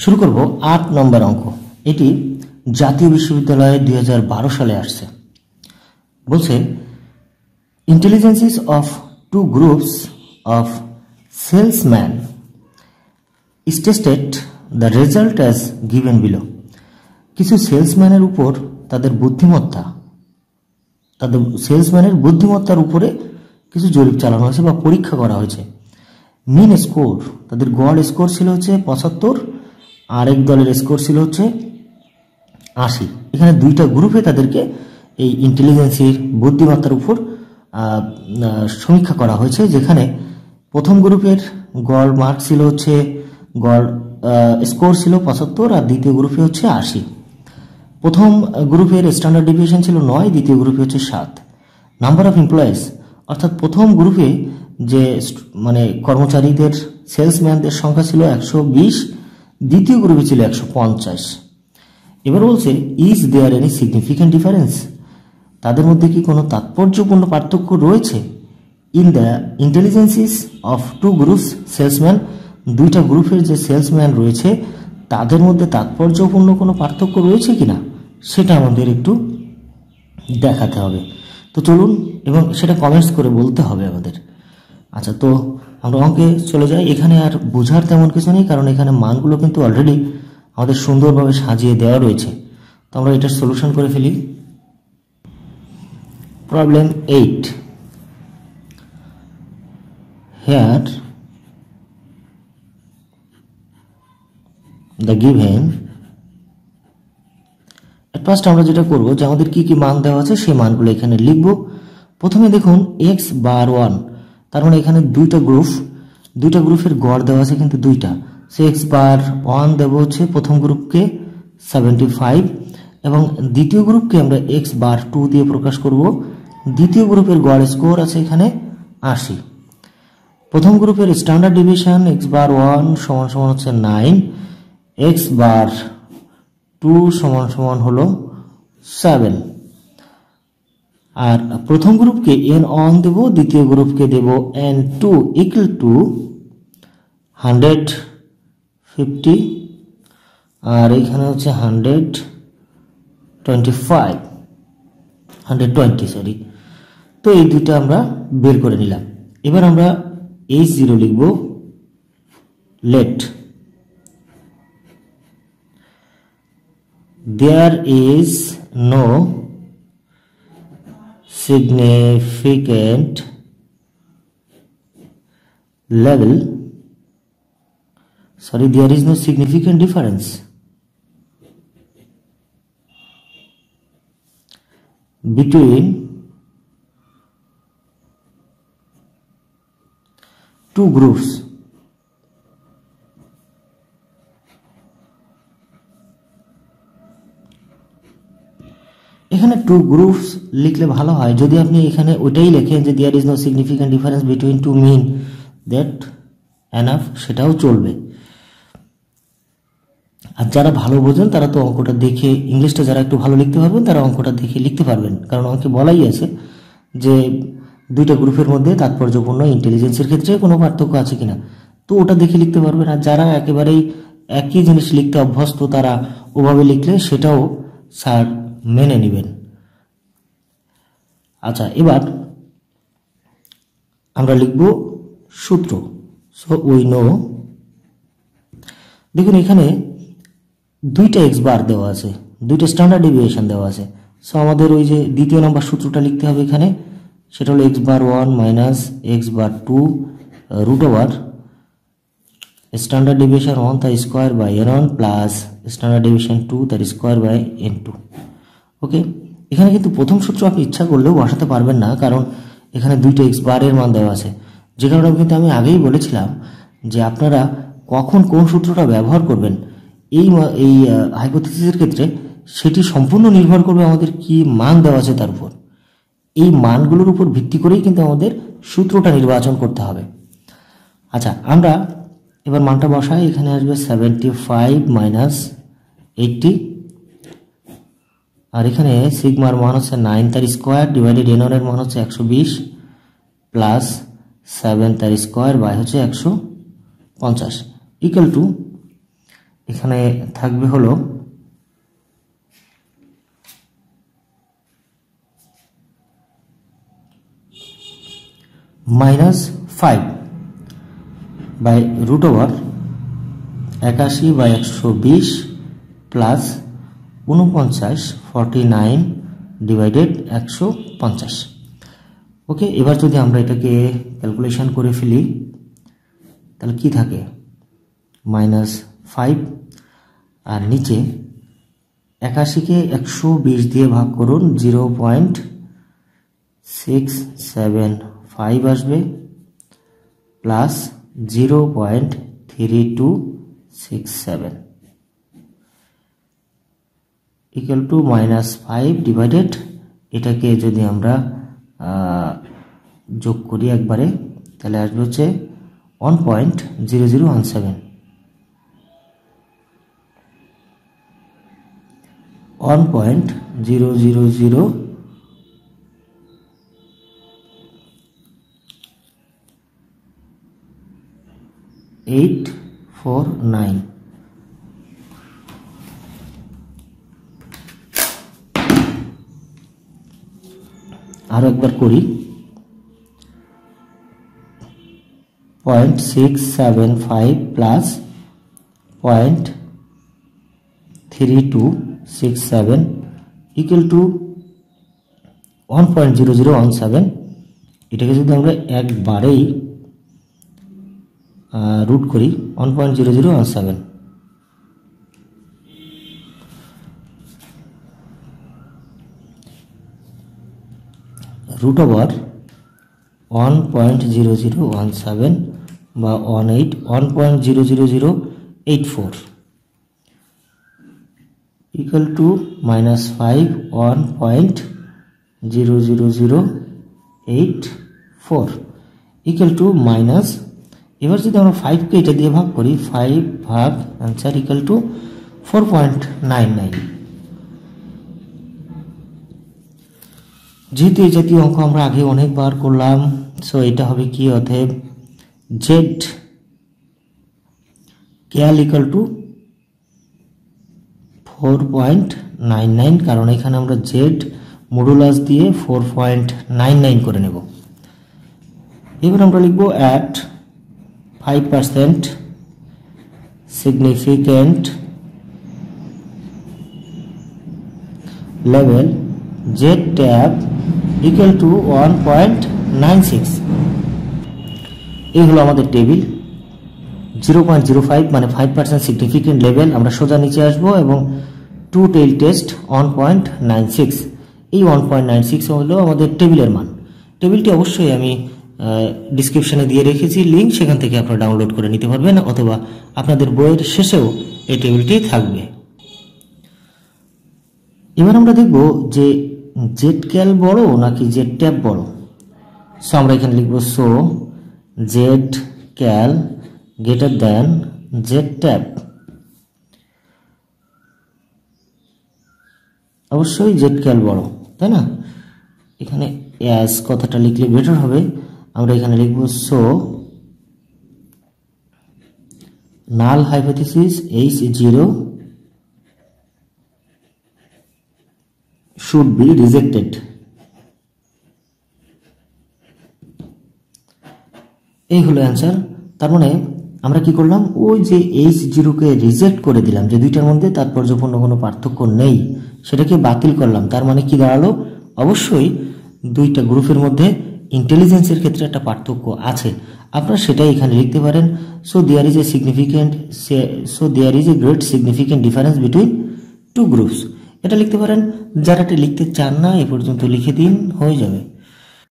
শুরু করব ৮ নম্বর অঙ্ক। এটি জাতীয় বিশ্ববিদ্যালয়ে 2012 সালে আসছে। বলছে intelligences of two groups of salesman is tested, the result as given below. কিছু সেলসম্যানের উপর তাদের বুদ্ধিমত্তার উপরে কিছু জরিপ চালানো হয়েছে বা পরীক্ষা করা হয়েছে। মিন স্কোর, তাদের গড় স্কোর ছিল হচ্ছে 75, আর এক দলের স্কোর ছিল হচ্ছে 80। এখানে দুইটা গ্রুপে তাদেরকে এই ইন্টেলিজেন্সির বুদ্ধিমত্তার উপর সমীক্ষা করা হয়েছে, যেখানে প্রথম গ্রুপের গড় মার্ক ছিল হচ্ছে গড় স্কোর ছিল 75 আর দ্বিতীয় গ্রুপে হচ্ছে 80। প্রথম গ্রুপের স্ট্যান্ডার্ড ডিভিয়েশন ছিল 9, দ্বিতীয় গ্রুপে হচ্ছে 7। নাম্বার অফ এমপ্লয়িজ, অর্থাৎ প্রথম গ্রুপে যে কর্মচারীদের সেলসম্যানদের সংখ্যা ছিল 120, দ্বিতীয় গ্রুপে ছিল 150। এবার বলছে is there any significant difference, তাদের মধ্যে কি কোনো তাৎপর্যপূর্ণ পার্থক্য রয়েছে? In the intelligences of two groups salesman, দুইটা গ্রুপের যে সেলসম্যান রয়েছে তাদের মধ্যে তাৎপর্যপূর্ণ কোনো পার্থক্য রয়েছে কিনা সেটা আমাদের একটু দেখাতে হবে। তো চলুন, এবং সেটা কমেন্টস করে বলতে হবে আমাদের। আচ্ছা, তো আমরা অঙ্কে চলে যাই। এখানে আর বোঝার তেমন কিছু নেই, কারণ এখানে মানগুলো কিন্তু অলরেডি আমাদের সুন্দরভাবে সাজিয়ে দেওয়া রয়েছে। তো আমরা এটার সলিউশন করে ফেলি। Problem 8, here the given, at first আমরা যেটা করব যে আমাদের কি কি মান দেওয়া আছে সেই মানগুলো এখানে লিখব। প্রথমে দেখুন x বার 1, তার মানে এখানে দুইটা গ্রুপের গড় দেওয়া আছে কিন্তু দুইটা। সো x বার 1 দেব হচ্ছে প্রথম গ্রুপকে 75, এবং দ্বিতীয় গ্রুপকে আমরা x বার 2 দিয়ে প্রকাশ করব। দ্বিতীয় গ্রুপের গড় স্কোর আছে এখানে 80। প্রথম গ্রুপের স্ট্যান্ডার্ড ডিভিশন x বার 1 সমান সমান হচ্ছে 9, x বার 2 সমান সমান হলো 7। আর প্রথম গ্রুপকে n1 দেব, দ্বিতীয় গ্রুপকে দেব n2 ইকুয়াল টু 150, আর এখানে হচ্ছে 120। তো এই দুইটা আমরা বের করে নিলাম। এবার আমরা h0 লিখব। Let there is no significant difference between two groups এখানে টু গ্রুপস লিখলে ভালো হয়। যদি আপনি এখানে ওইটাই লেখেন যে there is no significant difference between two mean that enough, সেটাও চলবে। আর যারা ভালো বোঝেন তারা তো অঙ্কটা দেখে, ইংলিশটা যারা একটু ভালো লিখতে পারবেন তারা অঙ্কটা দেখে লিখতে পারবেন, কারণ অঙ্কে বলাই আছে যে দুইটা গ্রুপের মধ্যে তাৎপর্যপূর্ণ ইন্টেলিজেন্সের ক্ষেত্রে কোনো পার্থক্য আছে কিনা, তো ওটা দেখে লিখতে পারবেন। আর যারা একেবারেই একই জিনিস লিখতে অভ্যস্ত তারা ওভাবে লিখলে সেটাও স্যার মেনে নেবেন। আচ্ছা, এবার আমরা লিখব সূত্র। সো উই নো, দেখুন এখানে দুইটা এক্স বার দেওয়া আছে, দুইটা স্ট্যান্ডার্ড ডেভিয়েশন দেওয়া আছে। সো আমাদের ওই যে দ্বিতীয় নম্বর সূত্রটা লিখতে হবে এখানে, সেটা হলো x bar 1 minus x bar 2 root over standard deviation 1 তার square by n1 plus standard deviation 2 তার স্কোয়ার বাই n2। ওকে, এখানে কিন্তু প্রথম সূত্র আপনি ইচ্ছা করলেও বসাতে পারবেন না, কারণ এখানে দুইটা এক্স বারের মান দেওয়া আছে। যে কারণে কিন্তু আমি আগেই বলেছিলাম যে আপনারা কখন কোন সূত্রটা ব্যবহার করবেন এই হাইপোথিসিসের ক্ষেত্রে সেটি সম্পূর্ণ নির্ভর করবে আমাদের কি মান দেওয়া আছে তার উপর। এই মানগুলোর উপর ভিত্তি করেই কিন্তু আমাদের সূত্রটা নির্বাচন করতে হবে। আচ্ছা, আমরা এবার মানটা বসাই। এখানে আসবে 75 মাইনাস 80, আর এখানে সিগমার মান হচ্ছে 9 তার স্কোয়ার ডিভাইডেড n1 এর মান হচ্ছে 120 প্লাস 7 তার স্কোয়ার বাই হচ্ছে 150 ইকুয়াল টু এখানে থাকবে হলো -5 by root over 81/120 plus 49 divided 150। Okay, এবার যদি আমরা এটাকে ক্যালকুলেশন করে ফেলি তাহলে কি থাকে, -5 আর নিচে 81কে 120 দিয়ে ভাগ করুন, 0.675 আসবে প্লাস 0.3267 ইকুয়াল টু -5 ডিভাইডেড, এটাকে যদি আমরা যোগ করি একবারে তাহলে আসবে হচ্ছে 1.0017 1.000849। আরো একবার করি, 0.675 প্লাস 0.3267 ইকুয়াল টু 1.0017। এটাকে যদি আমরা একবারেই রুট করি 1.0017, রুট ওভার 1.0017 বা 1.00084 equal to -5 1.00084 equal to minus, এবার যদি আমরা 5কে এটা দিয়ে ভাগ করি, 5 ভাগ আনসার ইকুয়াল টু 4.99। যেহেতু এই জাতীয় অঙ্ক আমরা আগে অনেকবার করলাম, সো এটা হবে কি, অতএব জেড ক্যাল ইকুয়াল টু 4.99, কারণ এখানে আমরা জেড মডুলাস দিয়ে 4.99 করে নেব। এবার আমরা লিখব at 5% significant level Z tab equal to 1.96। এই হলো আমাদের টেবিল। 0.05 মানে 5% সিগনিফিকেন্ট লেভেল, আমরা সোজা নিচে আসবো এবং 2 টেইল টেস্ট 1.96। এই 1.96 হলো আমাদের টেবিলের মান। টেবিলটি অবশ্যই আমি ডিসক্রিপশনে দিয়ে রেখেছি লিঙ্ক, সেখান থেকে আপনারা ডাউনলোড করে নিতে পারবেন, অথবা আপনাদের বইয়ের শেষেও এই টেবিলটি থাকবে। এবার আমরা দেখব যে জেড ক্যাল বড় নাকি জেড ট্যাব বড়। সো আমরা এখানে লিখব সো জেড ক্যাল গ্রেটার দ্যান জেড ট্যাব। অবশ্যই জেড ক্যাল বড়, তাই না? এখানে অ্যাজ কথাটা লিখলে বেটার হবে। আমরা এখানে লিখব so null hypothesis H0 should be rejected। এই হলো অ্যান্সার। তার মানে আমরা কি করলাম, ওই যে H0 কে রিজেক্ট করে দিলাম, যে দুইটার মধ্যে তাৎপর্যপূর্ণ কোনো পার্থক্য নেই, সেটাকে বাতিল করলাম। তার মানে কি দাঁড়ালো, অবশ্যই দুইটা গ্রুপের মধ্যে ইন্টেলিজেন্সের ক্ষেত্রে একটা পার্থক্য আছে। আপনারা সেটাই এখানে লিখতে পারেন। So there is a great significant difference between two groups, এটা লিখতে পারেন। যারা এটা লিখতে চান না এ পর্যন্ত লিখে দিন, হয়ে যাবে।